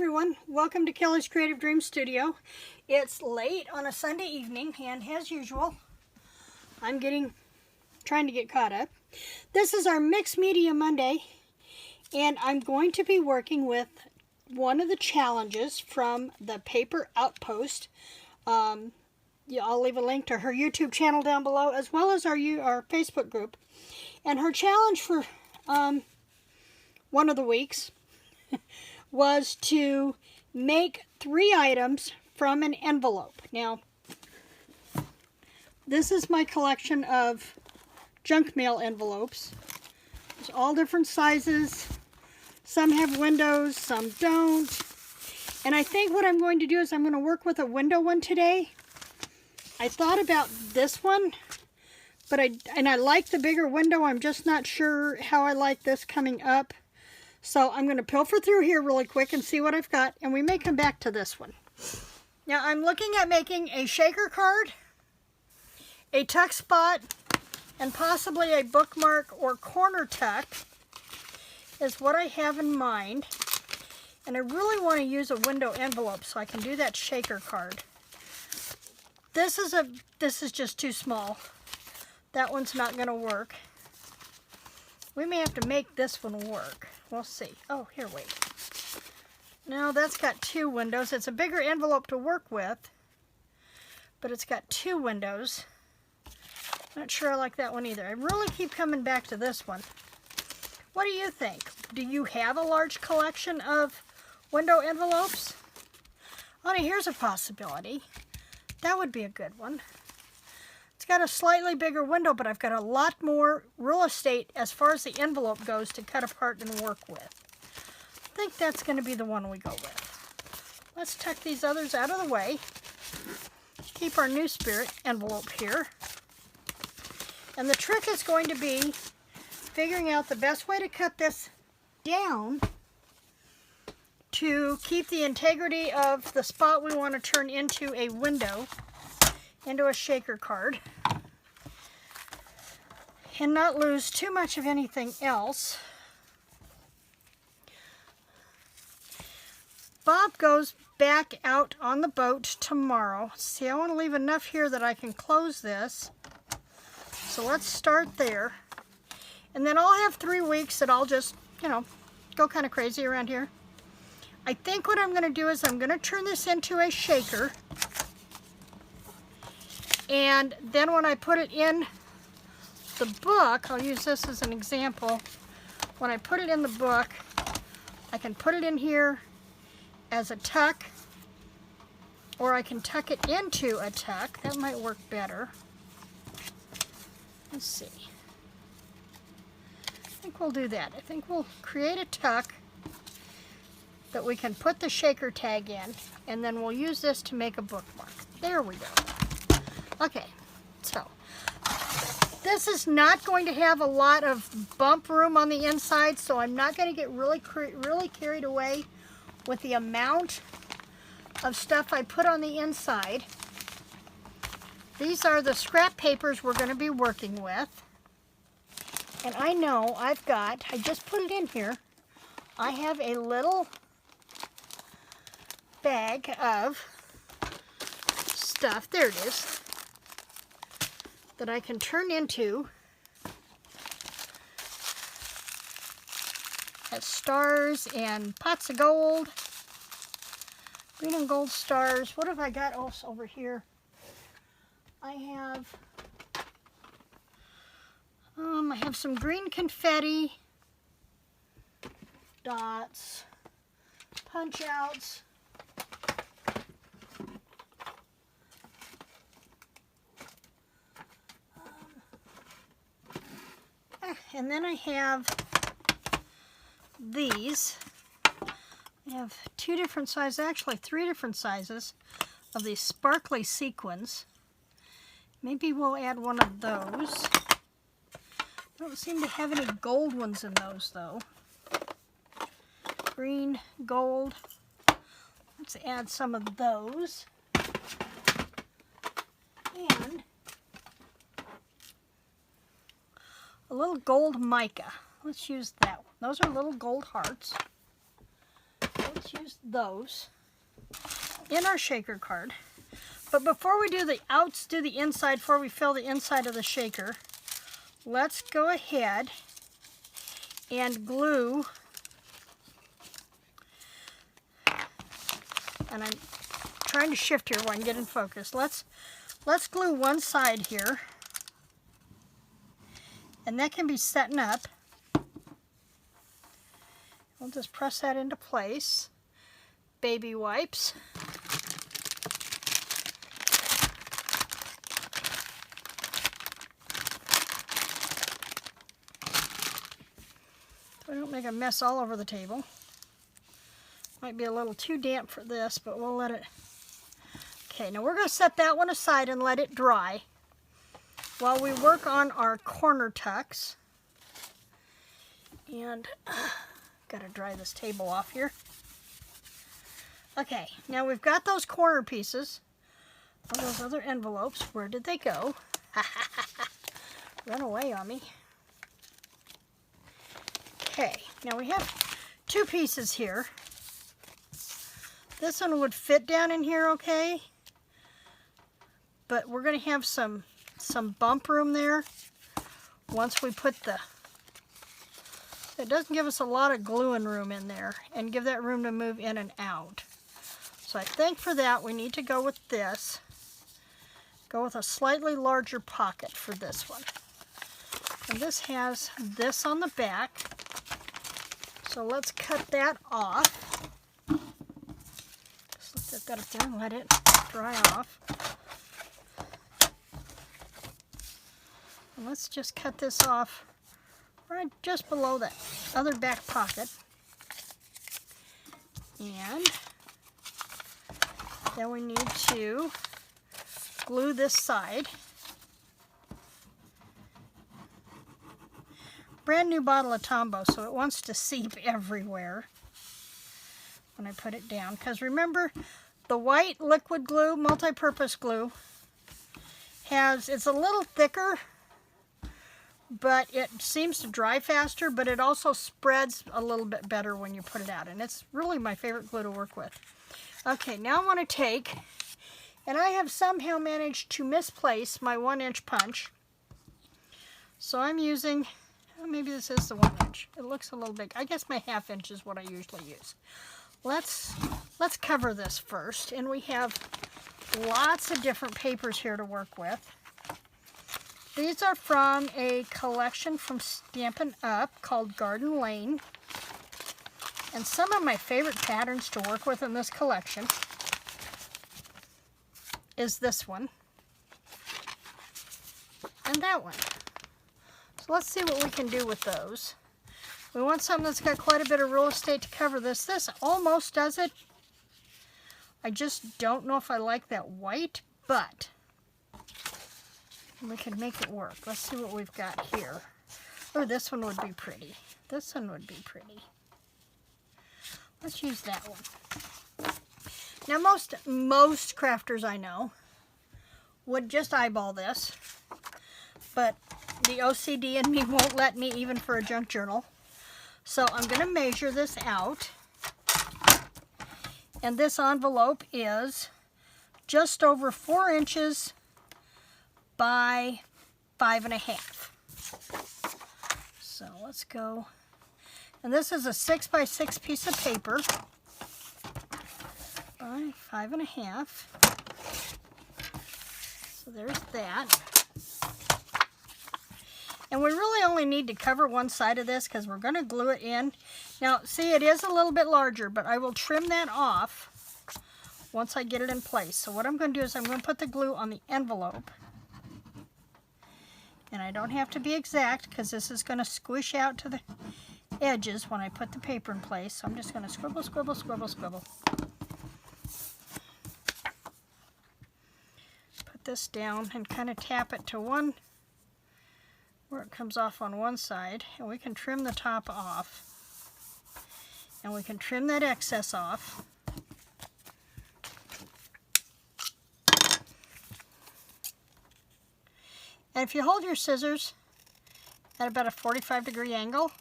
everyone, welcome to Kelly's Creative Dreams Studio. It's late on a Sunday evening, and as usual, I'm trying to get caught up. This is our Mixed Media Monday, and I'm going to be working with one of the challenges from the Paper Outpost. I'll leave a link to her YouTube channel down below, as well as our Facebook group. And her challenge for one of the weeks was to make 3 items from an envelope. Now, this is my collection of junk mail envelopes. There's all different sizes. Some have windows, some don't. And I think what I'm going to do is I'm going to work with a window one today. I thought about this one, but I like the bigger window. I'm just not sure how I like this coming up. So I'm going to pilfer through here really quick and see what I've got, and we may come back to this one. Now I'm looking at making a shaker card, a tuck spot, and possibly a bookmark or corner tuck is what I have in mind. And I really want to use a window envelope so I can do that shaker card. This is just too small. That one's not going to work. We may have to make this one work. We'll see. Oh, here, wait. No, that's got 2 windows. It's a bigger envelope to work with, but it's got 2 windows. Not sure I like that one either. I really keep coming back to this one. What do you think? Do you have a large collection of window envelopes? Oh, now here's a possibility. That would be a good one. It's got a slightly bigger window, but I've got a lot more real estate as far as the envelope goes to cut apart and work with. I think that's going to be the one we go with. Let's tuck these others out of the way. Keep our New Spirit envelope here. And the trick is going to be figuring out the best way to cut this down to keep the integrity of the spot we want to turn into a window, into a shaker card, and not lose too much of anything else. Bob goes back out on the boat tomorrow. See, I want to leave enough here that I can close this. So let's start there. And then I'll have 3 weeks that I'll just, go kind of crazy around here. I think what I'm going to do is I'm going to turn this into a shaker. And then when I put it in the book, I'll use this as an example. When I put it in the book, I can put it in here as a tuck, or I can tuck it into a tuck. That might work better. Let's see. I think we'll do that. I think we'll create a tuck that we can put the shaker tag in, and then we'll use this to make a bookmark. There we go. Okay, so this is not going to have a lot of bump room on the inside, so I'm not going to get really carried away with the amount of stuff I put on the inside. These are the scrap papers we're going to be working with. And I know I just put it in here, I have a little bag of stuff, there it is, that I can turn into as stars and pots of gold, green and gold stars. What have I got else over here? I have some green confetti, dots, punch outs, and then I have these. I have 2 different sizes, actually 3 different sizes of these sparkly sequins. Maybe we'll add one of those. I don't seem to have any gold ones in those though. Green, gold. Let's add some of those. And a little gold mica. Let's use that one. Those are little gold hearts. Let's use use those in our shaker card. But before we do the outs, do the inside, before we fill the inside of the shaker, let's go ahead and glue. And I'm trying to shift here while I can get in focus. Let's glue one side here. And that can be setting up. We'll just press that into place. Baby wipes. So I don't make a mess all over the table. Might be a little too damp for this, but we'll let it. Okay, now we're going to set that one aside and let it dry while we work on our corner tucks. And got to dry this table off here. Okay, now we've got those corner pieces of those other envelopes. Where did they go? Run away on me. Okay, now we have two pieces here. This one would fit down in here okay, but we're going to have some bump room there once we put the, it doesn't give us a lot of gluing room in there and give that room to move in and out. So I think for that we need to go with this, go with a slightly larger pocket for this one. And this has this on the back, so let's cut that off. I've got it there and let it dry off. And let's just cut this off right just below that other back pocket. And then we need to glue this side. Brand new bottle of Tombow, so it wants to seep everywhere when I put it down. Because remember, the white liquid glue, multi-purpose glue, it's a little thicker, but it seems to dry faster, but it also spreads a little bit better when you put it out. And it's really my favorite glue to work with. Okay, now I want to take, and I have somehow managed to misplace my 1-inch punch. So I'm using, maybe this is the 1 inch. It looks a little big. I guess my 1/2 inch is what I usually use. Let's cover this first, and we have lots of different papers here to work with. These are from a collection from Stampin' Up called Garden Lane, and some of my favorite patterns to work with in this collection is this one and that one. So let's see what we can do with those. We want something that's got quite a bit of real estate to cover this. This almost does it. I just don't know if I like that white, but we can make it work. Let's see what we've got here. Oh, this one would be pretty. This one would be pretty. Let's use that one. Now, most crafters I know would just eyeball this, but the OCD in me won't let me even for a junk journal. So I'm going to measure this out, and this envelope is just over 4 inches by 5.5. So let's go, and this is a 6x6 piece of paper by 5.5. So there's that. And we really only need to cover one side of this because we're going to glue it in. Now, see, it is a little bit larger, but I will trim that off once I get it in place. So what I'm going to do is I'm going to put the glue on the envelope. And I don't have to be exact because this is going to squish out to the edges when I put the paper in place. So I'm just going to scribble, scribble, scribble, scribble. Put this down and kind of tap it to one where it comes off on one side, and we can trim the top off, and we can trim that excess off. And if you hold your scissors at about a 45-degree angle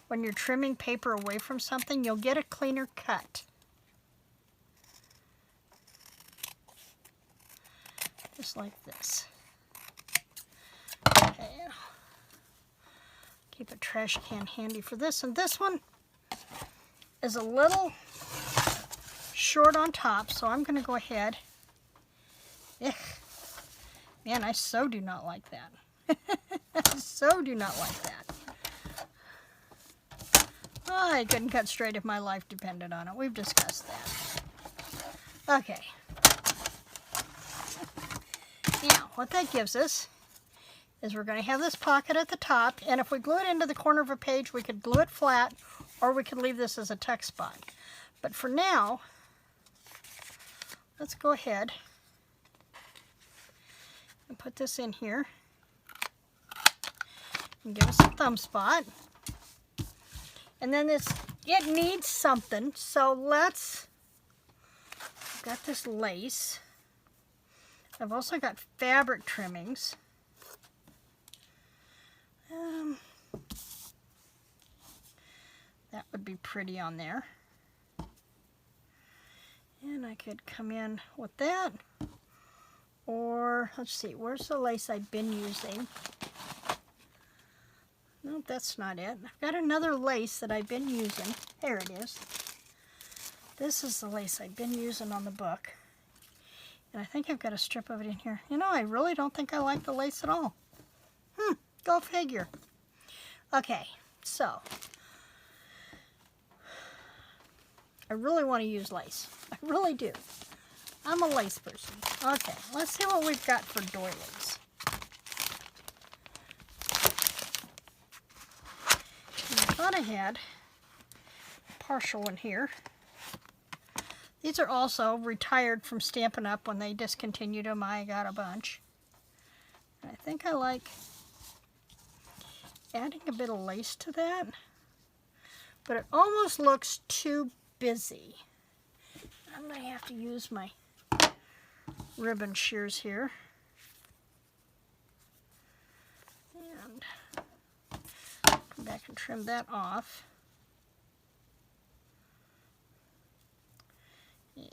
when you're trimming paper away from something, you'll get a cleaner cut. just like this. Okay. Keep a trash can handy for this. And this one is a little short on top, so I'm going to go ahead. Ugh. Man, I so do not like that. I so do not like that. Oh, I couldn't cut straight if my life depended on it. We've discussed that. Okay. Now, what that gives us is we're going to have this pocket at the top, and if we glue it into the corner of a page, we could glue it flat, or we could leave this as a tuck spot. But for now, let's go ahead and put this in here and give us a thumb spot. And then it needs something, so I've got this lace. I've also got fabric trimmings. That would be pretty on there. And I could come in with that. Or, let's see, where's the lace I've been using? Nope, that's not it. I've got another lace that I've been using. There it is. This is the lace I've been using on the book. And I think I've got a strip of it in here. You know, I really don't think I like the lace at all. Go figure. Okay, so I really want to use lace. I really do. I'm a lace person. Okay, let's see what we've got for doilies. And I thought I had a partial one here. These are also retired from Stampin' Up! When they discontinued them. I got a bunch. I think I like adding a bit of lace to that, but it almost looks too busy. I'm going to have to use my ribbon shears here. And come back and trim that off. Yeah.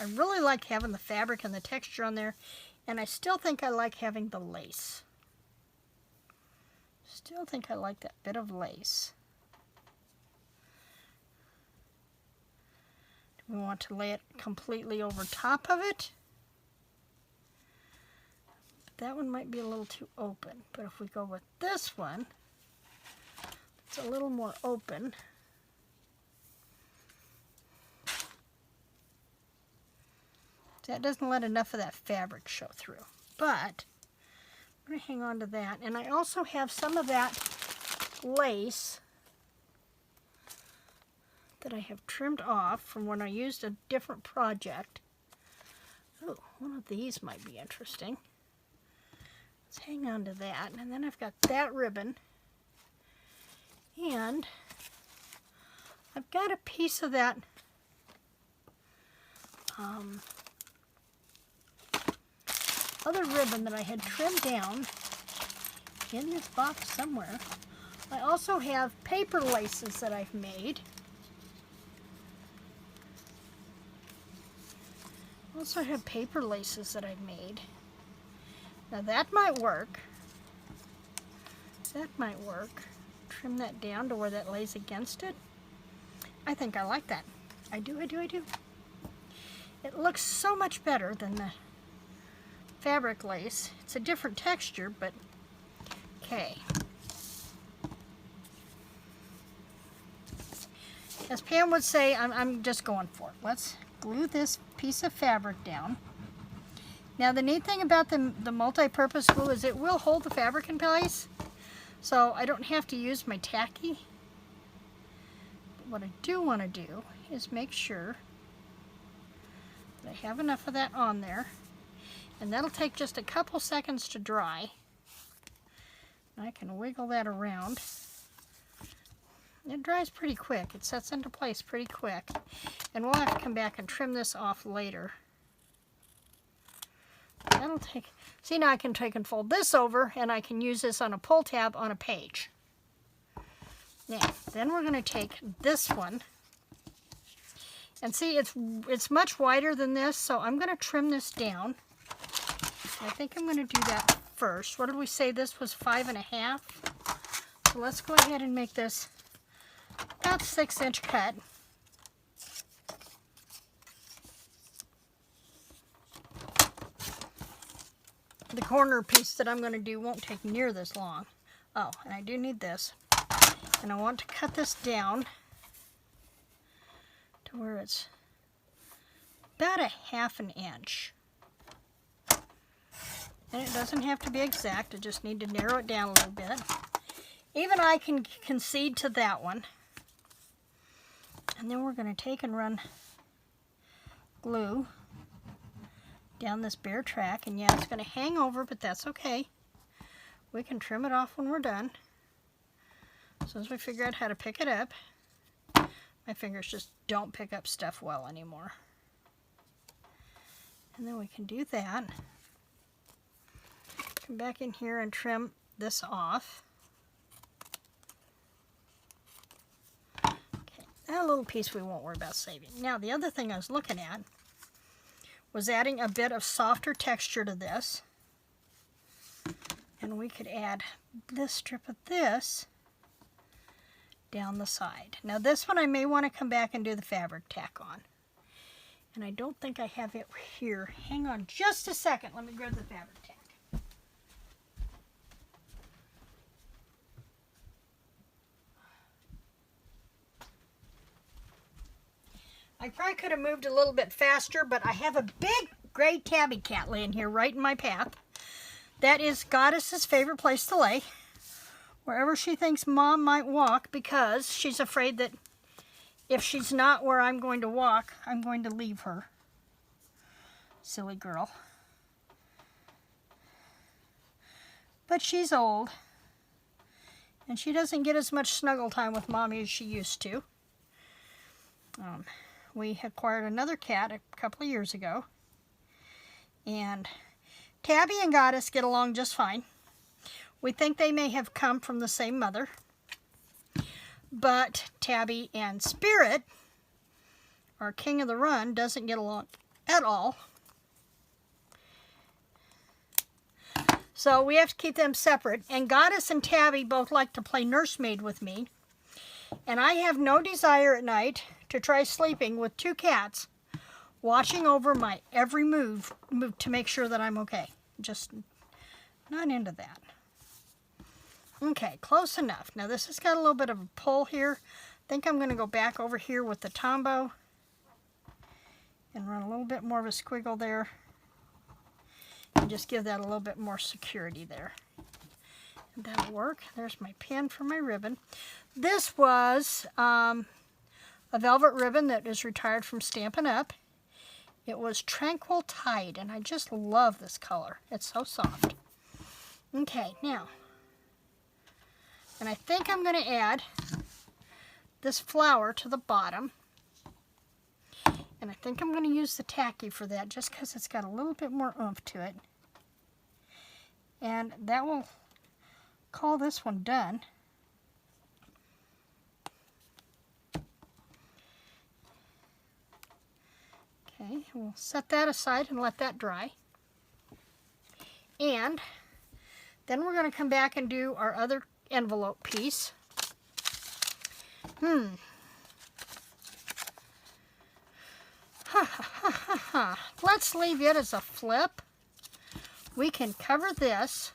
I really like having the fabric and the texture on there, and I still think I like having the lace. Still think I like that bit of lace. Do we want to lay it completely over top of it? That one might be a little too open, but if we go with this one, it's a little more open. That doesn't let enough of that fabric show through, but I'm going to hang on to that. And I also have some of that lace that I have trimmed off from when I used a different project. Oh, one of these might be interesting. Let's hang on to that. And then I've got that ribbon. And I've got a piece of that other ribbon that I had trimmed down in this box somewhere. I also have paper laces that I've made. I also have paper laces that I've made. Now that might work. That might work. Trim that down to where that lays against it. I think I like that. I do. It looks so much better than the fabric lace. It's a different texture, but okay. As Pam would say, I'm just going for it. Let's glue this piece of fabric down. Now the neat thing about the multi-purpose glue is it will hold the fabric in place, so I don't have to use my tacky. But what I do want to do is make sure that I have enough of that on there. And that'll take just a couple seconds to dry. I can wiggle that around. It dries pretty quick. It sets into place pretty quick. And we'll have to come back and trim this off later. That'll take... See, now I can take and fold this over, and I can use this on a pull tab on a page. Now, then we're going to take this one, And see, it's much wider than this, so I'm going to trim this down. I think I'm going to do that first. What did we say this was 5.5? So let's go ahead and make this about 6-inch cut. The corner piece that I'm going to do won't take near this long. Oh, and I do need this. And I want to cut this down to where it's about 1/2 inch. And it doesn't have to be exact, I just need to narrow it down a little bit. Even I can concede to that one. And then we're going to take and run glue down this bare track. And yeah, it's going to hang over, but that's okay. We can trim it off when we're done. As soon as we figure out how to pick it up. My fingers just don't pick up stuff well anymore. And then we can do that. Come back in here and trim this off. Okay, that little piece we won't worry about saving. Now the other thing I was looking at was adding a bit of softer texture to this. And we could add this strip of this down the side. Now this one I may want to come back and do the fabric tack on. And I don't think I have it here. Hang on just a second. Let me grab the fabric tack. I probably could have moved a little bit faster, but I have a big gray tabby cat laying here right in my path. That is Goddess's favorite place to lay. Wherever she thinks Mom might walk, because she's afraid that if she's not where I'm going to walk, I'm going to leave her. Silly girl. But she's old. And she doesn't get as much snuggle time with Mommy as she used to. We acquired another cat a couple of years ago. And Tabby and Goddess get along just fine. We think they may have come from the same mother. But Tabby and Spirit, our king of the run, doesn't get along at all. So we have to keep them separate. And Goddess and Tabby both like to play nursemaid with me. And I have no desire at night to try sleeping with two cats watching over my every move to make sure that I'm okay. Just not into that. Okay, close enough. Now this has got a little bit of a pull here. I think I'm going to go back over here with the Tombow and run a little bit more of a squiggle there. And just give that a little bit more security there. And that'll work. There's my pin for my ribbon. This was a velvet ribbon that is retired from Stampin' Up. It was Tranquil Tide, and I just love this color. It's so soft. Okay, now, and I think I'm going to add this flower to the bottom. And I think I'm going to use the tacky for that just because it's got a little bit more oomph to it. And that will call this one done. Okay, we'll set that aside and let that dry. And then we're going to come back and do our other envelope piece. Let's leave it as a flip. We can cover this,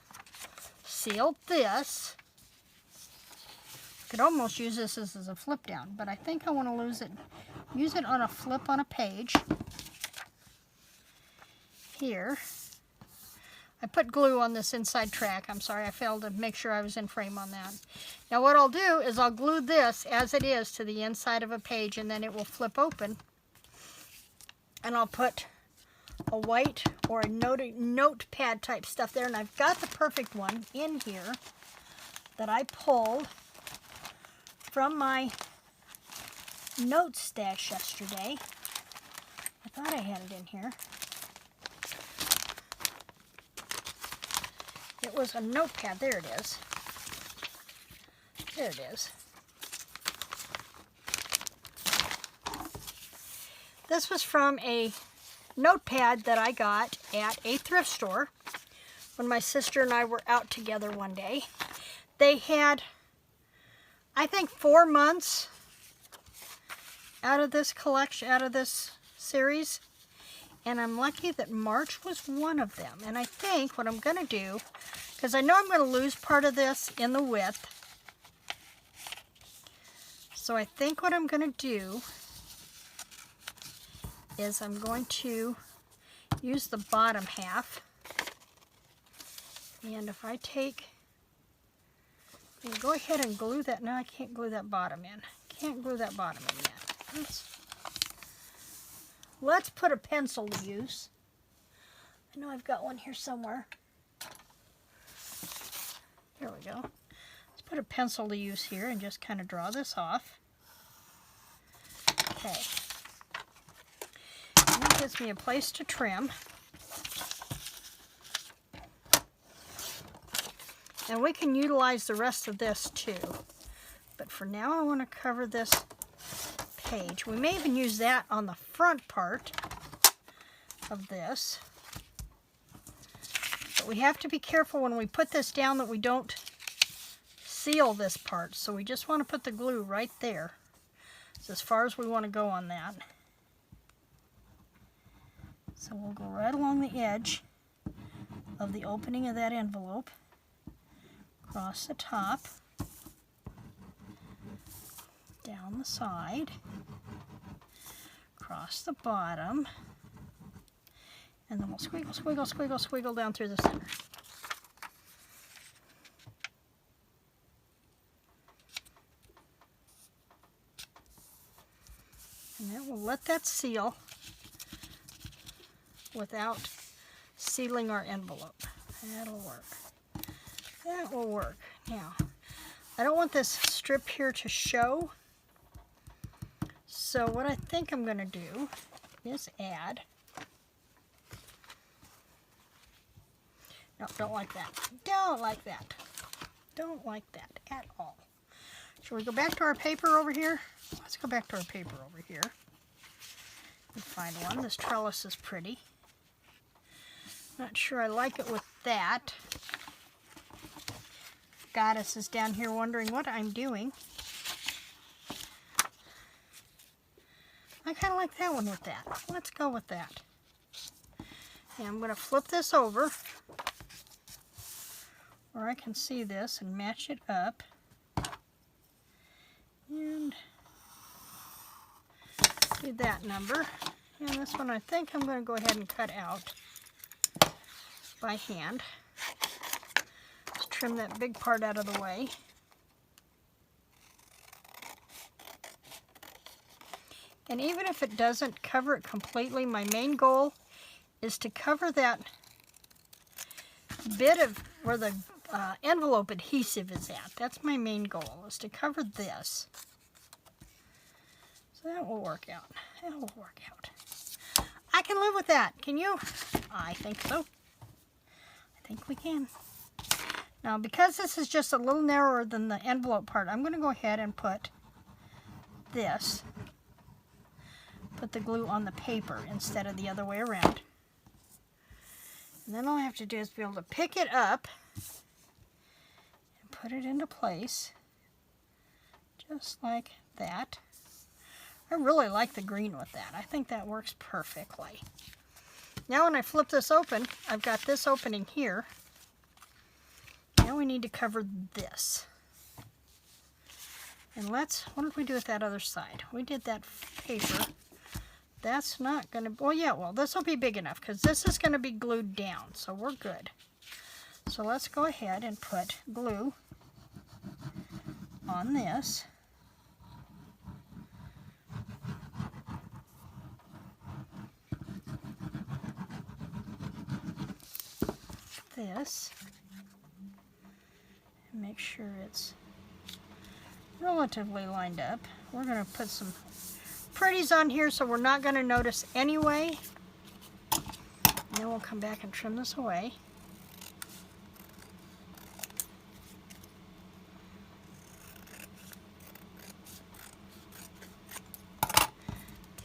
seal this. Could almost use this as a flip down, but I think I want to use it on a flip on a page. Here. I put glue on this inside track. I'm sorry, I failed to make sure I was in frame on that. Now what I'll do is I'll glue this as it is to the inside of a page, and then it will flip open. And I'll put a white or a notepad type stuff there. And I've got the perfect one in here that I pulled from my note stash yesterday. I thought I had it in here. It was a notepad. There it is. There it is. This was from a notepad that I got at a thrift store when my sister and I were out together one day. They had, I think, 4 months out of this collection, out of this series, and I'm lucky that March was one of them. And I think what I'm going to do, because I know I'm going to lose part of this in the width, so I think what I'm going to do is I'm going to use the bottom half, and if I take, and go ahead and glue that. No, I can't glue that bottom in. Can't glue that bottom in yet. Let's put a pencil to use. I know I've got one here somewhere. There we go. Let's put a pencil to use here and just kind of draw this off. Okay. And that gives me a place to trim. And we can utilize the rest of this too. But for now I want to cover this page. We may even use that on the front part of this. But we have to be careful when we put this down that we don't seal this part. So we just want to put the glue right there. It's as far as we want to go on that. So we'll go right along the edge of the opening of that envelope. Across the top, down the side, across the bottom, and then we'll squiggle, squiggle, squiggle, squiggle down through the center. And then we'll let that seal without sealing our envelope. That'll work. That will work. Now, I don't want this strip here to show. So what I think I'm going to do is add. No, don't like that. Don't like that. Don't like that at all. Shall we go back to our paper over here? Let's go back to our paper over here and find one. This trellis is pretty. Not sure I like it with that. Goddess is down here wondering what I'm doing. I kind of like that one with that. Let's go with that. And I'm going to flip this over where I can see this and match it up. And do that number. And this one I think I'm going to go ahead and cut out by hand. Trim that big part out of the way. And even if it doesn't cover it completely, my main goal is to cover that bit of where the envelope adhesive is at. That's my main goal, is to cover this. So that will work out. That will work out. I can live with that. Can you? I think so. I think we can. Now, because this is just a little narrower than the envelope part, I'm going to go ahead and put this, put the glue on the paper instead of the other way around. And then all I have to do is be able to pick it up and put it into place, just like that. I really like the green with that. I think that works perfectly. Now when I flip this open, I've got this opening here. Now we need to cover this. And what did we do with that other side? We did that paper. That's not going to, well, yeah, well, this will be big enough because this is going to be glued down, so we're good. So let's go ahead and put glue on this. This. Make sure it's relatively lined up. We're going to put some pretties on here so we're not going to notice anyway. And then we'll come back and trim this away.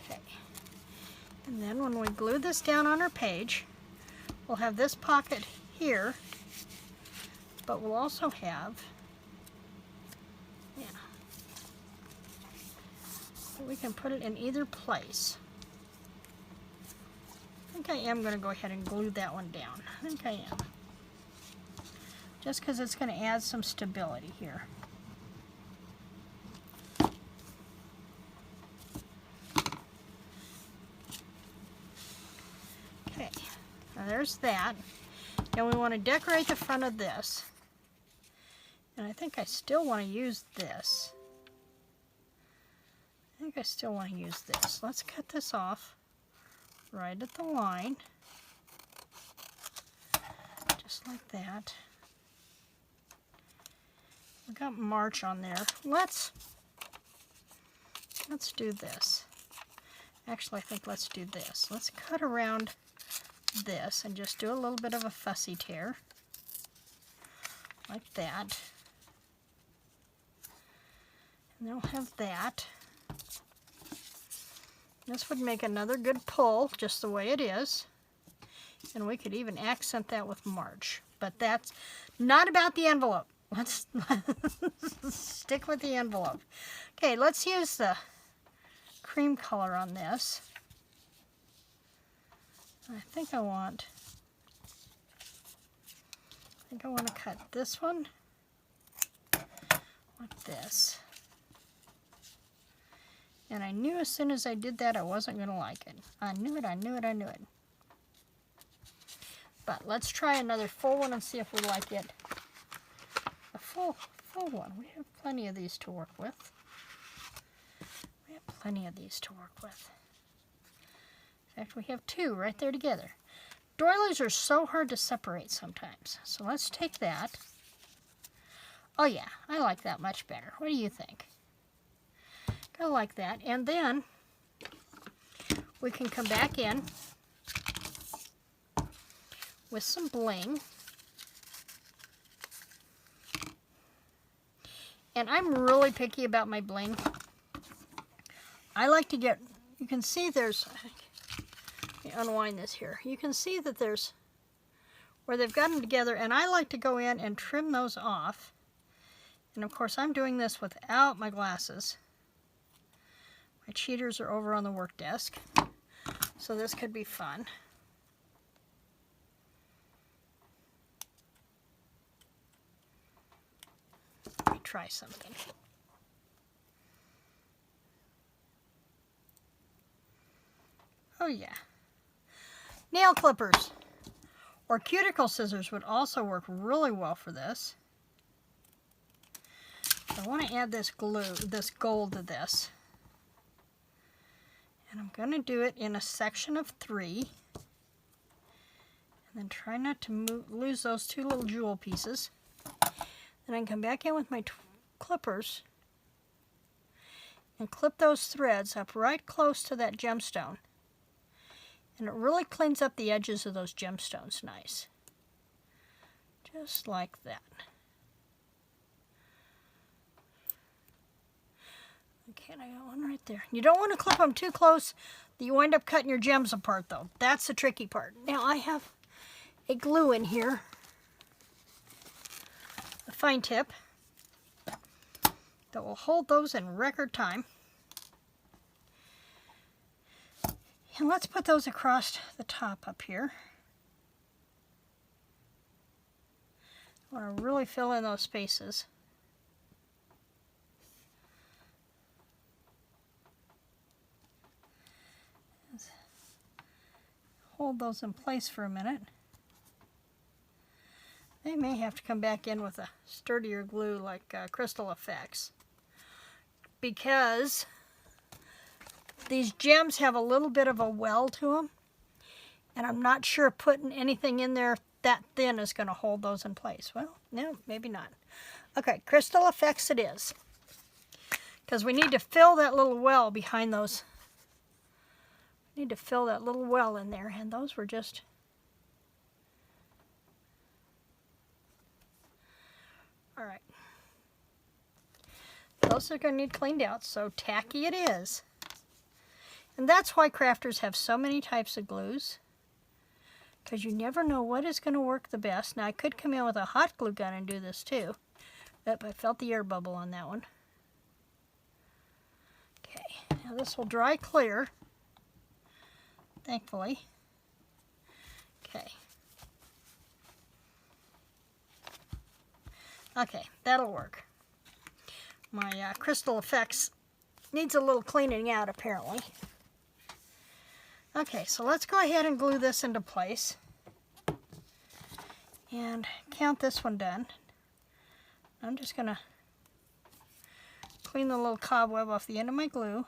Okay. And then when we glue this down on our page, we'll have this pocket here, but we'll also have, we can put it in either place. I think I am going to go ahead and glue that one down. I think I am. Just because it's going to add some stability here. Okay, now there's that. Now we want to decorate the front of this. And I think I still want to use this. I think I still want to use this. Let's cut this off right at the line. Just like that. We've got March on there. Let's do this. Actually, I think let's do this. Let's cut around this and just do a little bit of a fussy tear. Like that. And then we'll have that. This would make another good pull, just the way it is. And we could even accent that with March. But that's not about the envelope. Let's stick with the envelope. Okay, let's use the cream color on this. I think I want to cut this one like this. And I knew as soon as I did that I wasn't going to like it. I knew it, I knew it, I knew it. But let's try another full one and see if we like it. A full one. We have plenty of these to work with. We have plenty of these to work with. In fact, we have two right there together. Doilies are so hard to separate sometimes. So let's take that. Oh yeah, I like that much better. What do you think? I like that. And then we can come back in with some bling. And I'm really picky about my bling. I like to get, you can see there's, let me unwind this here. You can see that there's where they've got them together, and I like to go in and trim those off. And of course I'm doing this without my glasses. My cheaters are over on the work desk, so this could be fun. Let me try something. Oh yeah. Nail clippers or cuticle scissors would also work really well for this. I want to add this glue, this gold to this. And I'm going to do it in a section of 3. And then try not to lose those two little jewel pieces. Then I can come back in with my clippers and clip those threads up right close to that gemstone. And it really cleans up the edges of those gemstones nice. Just like that. Okay, I got one right there. You don't want to clip them too close. You wind up cutting your gems apart, though. That's the tricky part. Now, I have a glue in here, a fine tip, that will hold those in record time. And let's put those across the top up here. I want to really fill in those spaces. Hold those in place for a minute. They may have to come back in with a sturdier glue like Crystal Effects, because these gems have a little bit of a well to them, and I'm not sure putting anything in there that thin is going to hold those in place. Well, no, maybe not. Okay, Crystal Effects it is, because we need to fill that little well behind those. Need to fill that little well in there, and those were just all right. Those are going to need cleaned out, so tacky it is. And that's why crafters have so many types of glues, because you never know what is going to work the best. Now I could come in with a hot glue gun and do this too. But I felt the air bubble on that one. Okay, now this will dry clear, thankfully. Okay. Okay, that'll work. My Crystal Effects needs a little cleaning out apparently. Okay, so let's go ahead and glue this into place. And count this one done. I'm just going to clean the little cobweb off the end of my glue.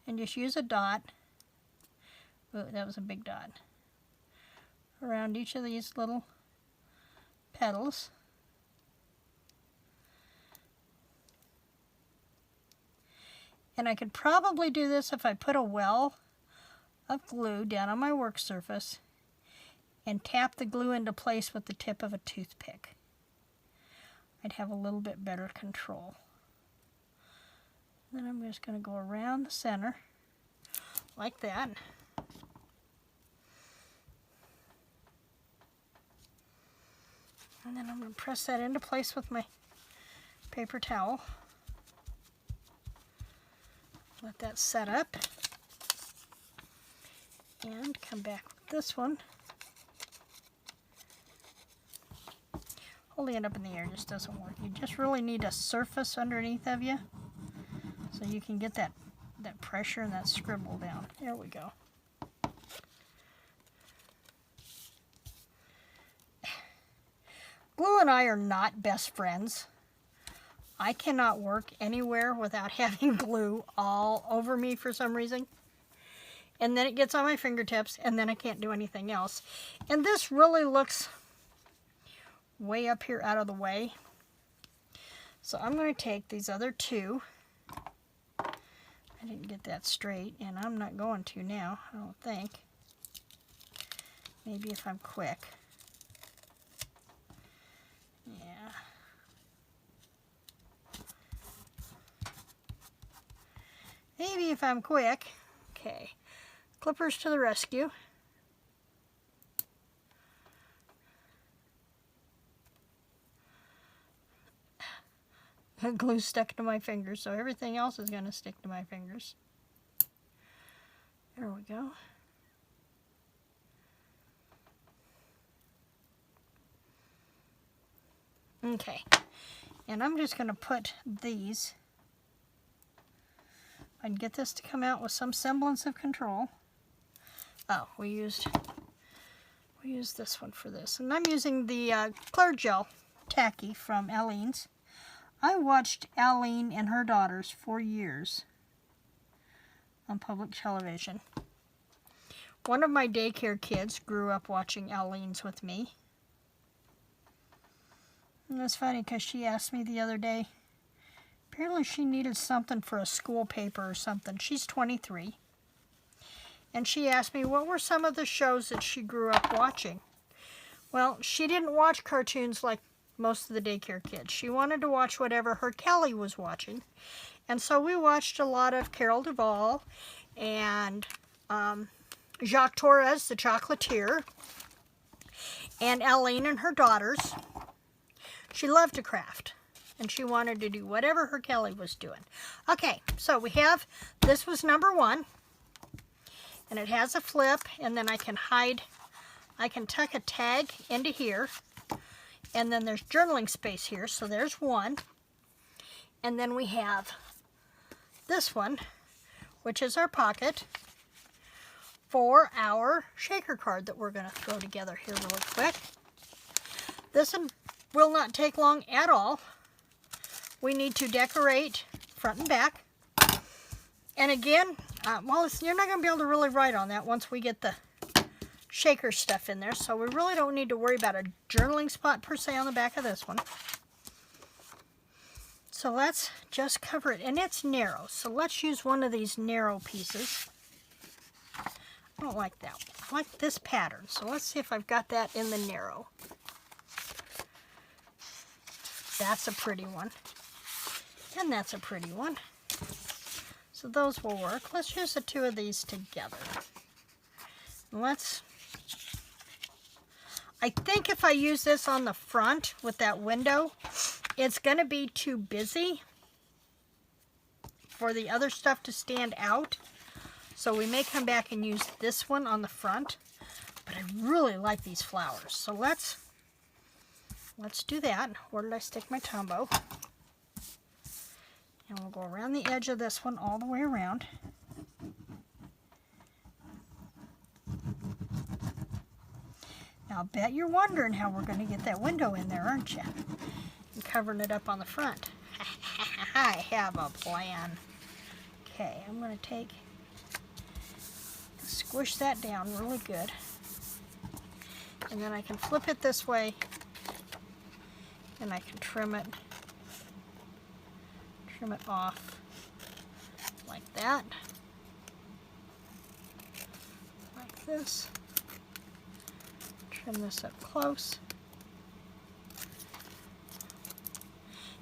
And just use a dot. Ooh, that was a big dot. Around each of these little petals. And I could probably do this if I put a well of glue down on my work surface and tap the glue into place with the tip of a toothpick. I'd have a little bit better control. Then I'm just going to go around the center like that. And then I'm going to press that into place with my paper towel. Let that set up. And come back with this one. Holding it up in the air just doesn't work. You just really need a surface underneath of you so you can get that pressure and that scribble down. There we go. Glue and I are not best friends. I cannot work anywhere without having glue all over me for some reason. And then it gets on my fingertips and then I can't do anything else. And this really looks way up here out of the way. So I'm going to take these other two. I didn't get that straight and I'm not going to now, I don't think. Maybe if I'm quick. Yeah. Maybe if I'm quick. Okay. Clippers to the rescue. Glue stuck to my fingers, so everything else is going to stick to my fingers. There we go. Okay. And I'm just going to put these. I'd get this to come out with some semblance of control. Oh, we used this one for this. And I'm using the Clear Gel Tacky from Aleene's. I watched Aleen and her daughters for years on public television. One of my daycare kids grew up watching Aleene's with me. And it's funny because she asked me the other day, apparently she needed something for a school paper or something. She's 23. And she asked me what were some of the shows that she grew up watching. Well, she didn't watch cartoons like most of the daycare kids. She wanted to watch whatever her Kelly was watching. And so we watched a lot of Carol Duvall and Jacques Torres, the chocolatier, and Aleen and her daughters. She loved to craft. And she wanted to do whatever her Kelly was doing. Okay, so we have, this was number 1. And it has a flip, and then I can tuck a tag into here. And then there's journaling space here, so there's 1. And then we have this one, which is our pocket for our shaker card that we're going to throw together here really quick. This one will not take long at all. We need to decorate front and back. And again, well, you're not going to be able to really write on that once we get the shaker stuff in there, so we really don't need to worry about a journaling spot per se on the back of this one. So let's just cover it, and it's narrow, so let's use one of these narrow pieces. I don't like that one. I like this pattern, so let's see if I've got that in the narrow. That's a pretty one, and that's a pretty one. So those will work. Let's use the two of these together. I think if I use this on the front with that window, it's going to be too busy for the other stuff to stand out. So we may come back and use this one on the front. But I really like these flowers. So let's do that. Where did I stick my Tombow? And we'll go around the edge of this one all the way around. Now, I'll bet you're wondering how we're going to get that window in there, aren't you? And covering it up on the front. I have a plan. Okay, I'm going to squish that down really good. And then I can flip it this way, and I can trim it off like that, like this. Trim this up close.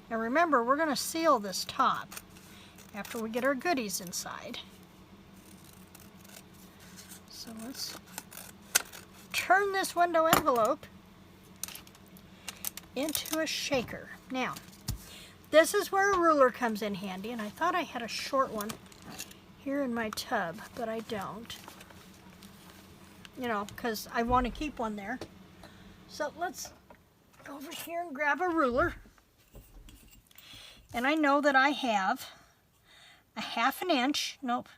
Now remember, we're going to seal this top after we get our goodies inside. So let's turn this window envelope into a shaker. Now, this is where a ruler comes in handy, and I thought I had a short one here in my tub, but I don't. You know, because I want to keep one there. So let's go over here and grab a ruler. And I know that I have a 1/2 inch, nope,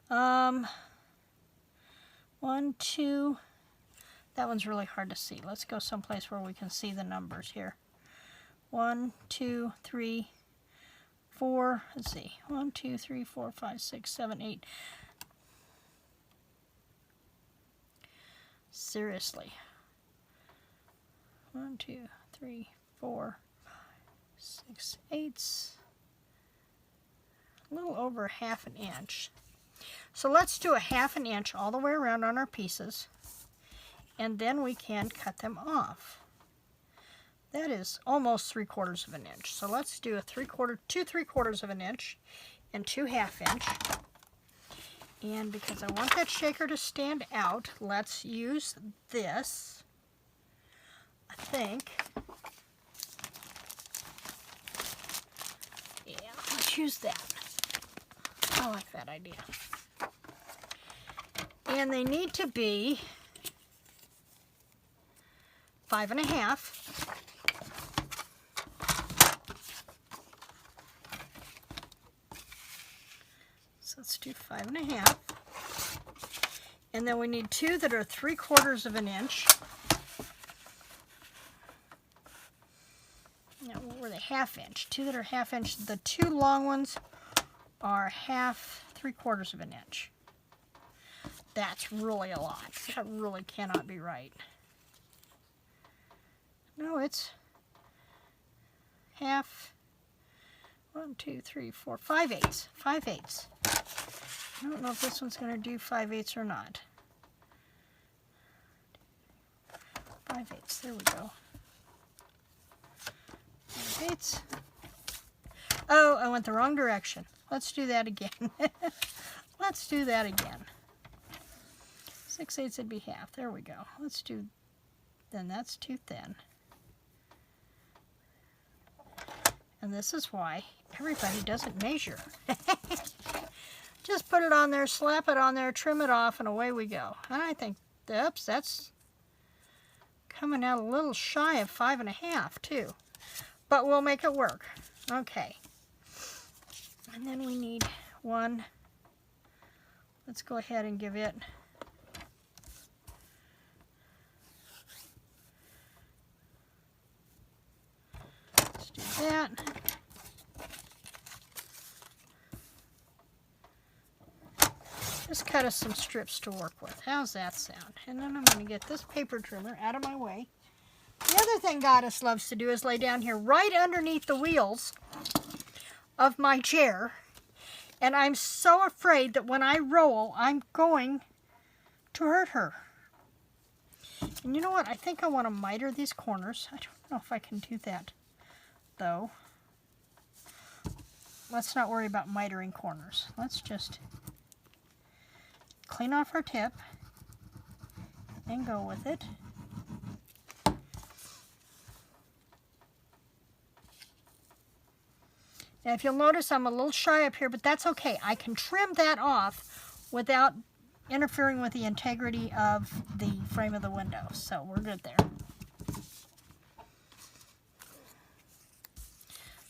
1, 2, that one's really hard to see. Let's go someplace where we can see the numbers here. 1, 2, 3, 4, let's see, 1, 2, 3, 4, 5, 6, 7, 8. Seriously. 1, 2, 3, 4, 5, 6, 8. A little over 1/2 inch. So let's do a 1/2 inch all the way around on our pieces, and then we can cut them off. That is almost 3/4 inch. So let's do a 2 3/4 of an inch and 2 1/2 inch. And because I want that shaker to stand out, let's use this. I think. Yeah, let's use that. I like that idea. And they need to be 5 1/2. So let's do 5 1/2. And then we need 2 that are 3/4 of an inch. Now, what were they? 1/2 inch. 2 that are 1/2 inch. The 2 long ones are 3/4 of an inch. That's really a lot. That really cannot be right. No, it's 1/2. 1, 2, 3, 4, 5/8. 5/8. I don't know if this one's going to do 5/8 or not. 5/8. There we go. 5/8. Oh, I went the wrong direction. Let's do that again. Let's do that again. 6/8 would be 1/2. There we go. Let's do, then that's too thin. And this is why everybody doesn't measure. Just put it on there, slap it on there, trim it off, and away we go. I think, oops, that's coming out a little shy of 5 1/2 too. But we'll make it work. Okay. And then we need 1. Let's go ahead and give it that. Just cut us some strips to work with. How's that sound? And then I'm going to get this paper trimmer out of my way. The other thing Goddess loves to do is lay down here right underneath the wheels of my chair. And I'm so afraid that when I roll, I'm going to hurt her. And you know what? I think I want to miter these corners. I don't know if I can do that, though. let's not worry about mitering corners. Let's just clean off our tip and go with it. Now if you'll notice I'm a little shy up here, but that's okay. I can trim that off without interfering with the integrity of the frame of the window. So we're good there.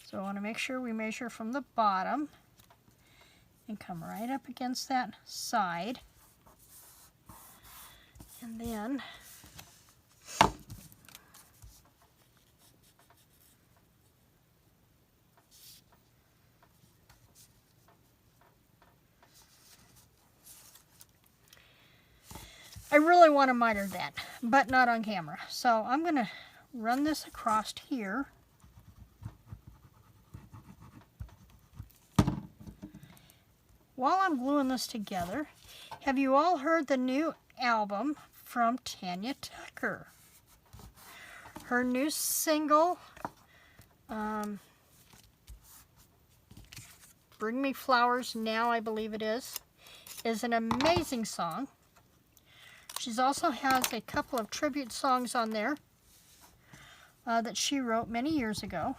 So I want to make sure we measure from the bottom and come right up against that side. And then I really want to miter that, but not on camera. So I'm going to run this across here. While I'm gluing this together, have you all heard the new album from Tanya Tucker? Her new single, Bring Me Flowers Now, I believe it is an amazing song. She also has a couple of tribute songs on there that she wrote many years ago.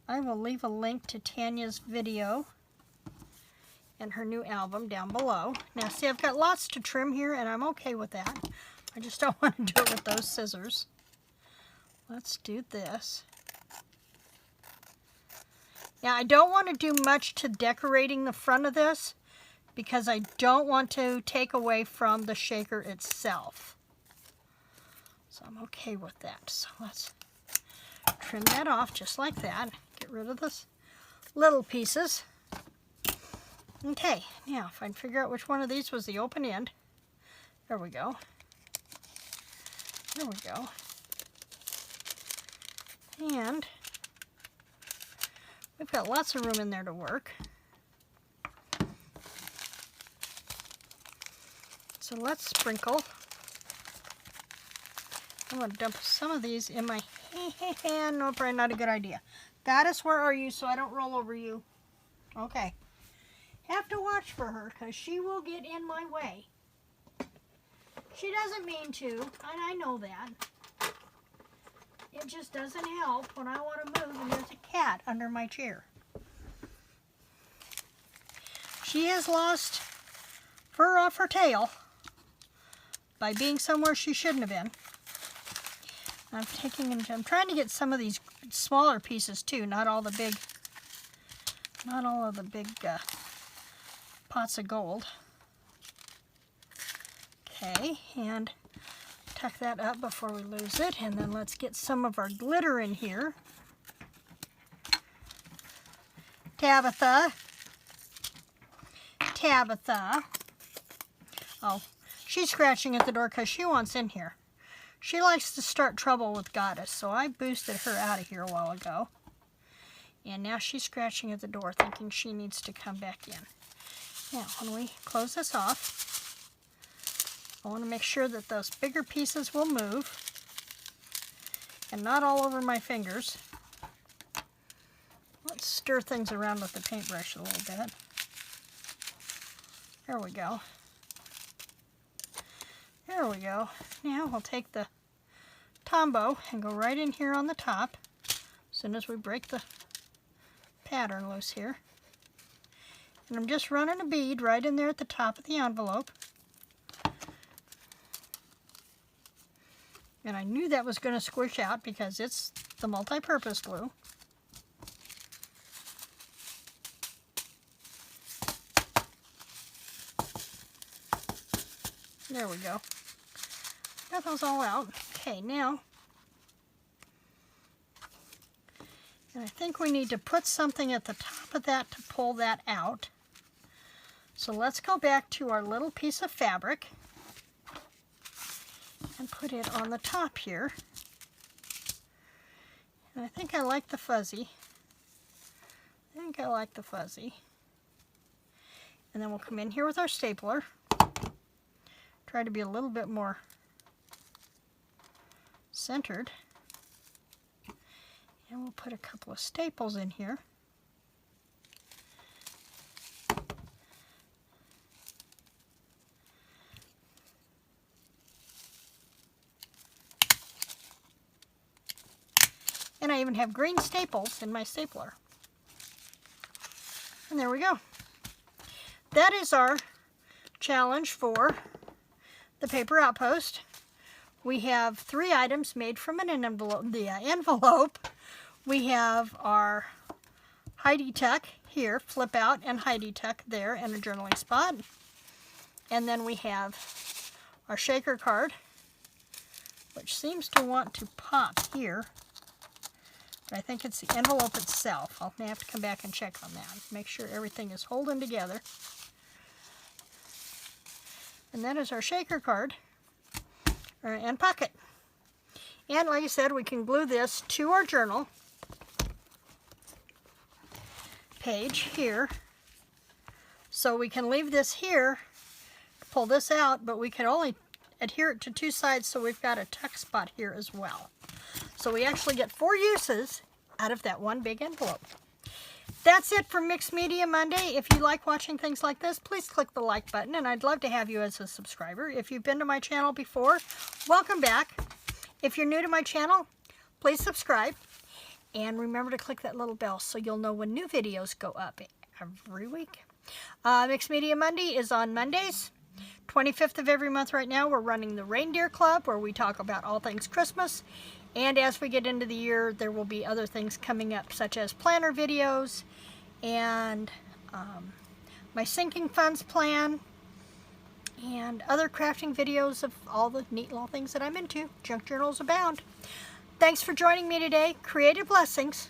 I will leave a link to Tanya's video and her new album down below. Now see, I've got lots to trim here and I'm okay with that. I just don't want to do it with those scissors. Let's do this. Now I don't want to do much to decorating the front of this because I don't want to take away from the shaker itself. So I'm okay with that. So let's trim that off just like that. Get rid of this little pieces. Okay, now if I can figure out which one of these was the open end. There we go. There we go. And we've got lots of room in there to work. So let's sprinkle. I'm going to dump some of these in my hand. No, probably not a good idea. Goddess, where are you so I don't roll over you? Okay. Have to watch for her because she will get in my way. She doesn't mean to, and I know that. It just doesn't help when I want to move and there's a cat under my chair. She has lost fur off her tail by being somewhere she shouldn't have been. I'm trying to get some of these smaller pieces too, not all of the big pots of gold. Okay, and tuck that up before we lose it, and then let's get some of our glitter in here. Tabitha. Oh, she's scratching at the door because she wants in here. She likes to start trouble with Goddess, so I boosted her out of here a while ago. And now she's scratching at the door thinking she needs to come back in. Now, when we close this off, I want to make sure that those bigger pieces will move and not all over my fingers. Let's stir things around with the paintbrush a little bit. There we go. There we go. Now we'll take the Tombow and go right in here on the top as soon as we break the pattern loose here. And I'm just running a bead right in there at the top of the envelope. And I knew that was going to squish out because it's the multi-purpose glue. There we go. Got those all out. Okay, now, and I think we need to put something at the top of that to pull that out. So let's go back to our little piece of fabric and put it on the top here. And I think I like the fuzzy. And then we'll come in here with our stapler. Try to be a little bit more centered. And we'll put a couple of staples in here. And I even have green staples in my stapler. And there we go. That is our challenge for the Paper Outpost. We have 3 items made from an envelope. We have our Heidi Tuck here, flip out, and Heidi Tuck there, and a journaling spot. And then we have our shaker card, which seems to want to pop here. But I think it's the envelope itself. I'll have to come back and check on that. Make sure everything is holding together. And that is our shaker card and pocket. And like I said, we can glue this to our journal page here. So we can leave this here, pull this out, but we can only adhere it to 2 sides, so we've got a tuck spot here as well. So we actually get 4 uses out of that one big envelope. That's it for Mixed Media Monday. If you like watching things like this, please click the like button, and I'd love to have you as a subscriber. If you've been to my channel before, welcome back. If you're new to my channel, please subscribe. And remember to click that little bell so you'll know when new videos go up every week. Mixed Media Monday is on Mondays. 25th of every month right now, we're running the Reindeer Club, where we talk about all things Christmas. And as we get into the year, there will be other things coming up, such as planner videos and my sinking funds plan and other crafting videos of all the neat little things that I'm into. Junk journals abound. Thanks for joining me today. Creative blessings.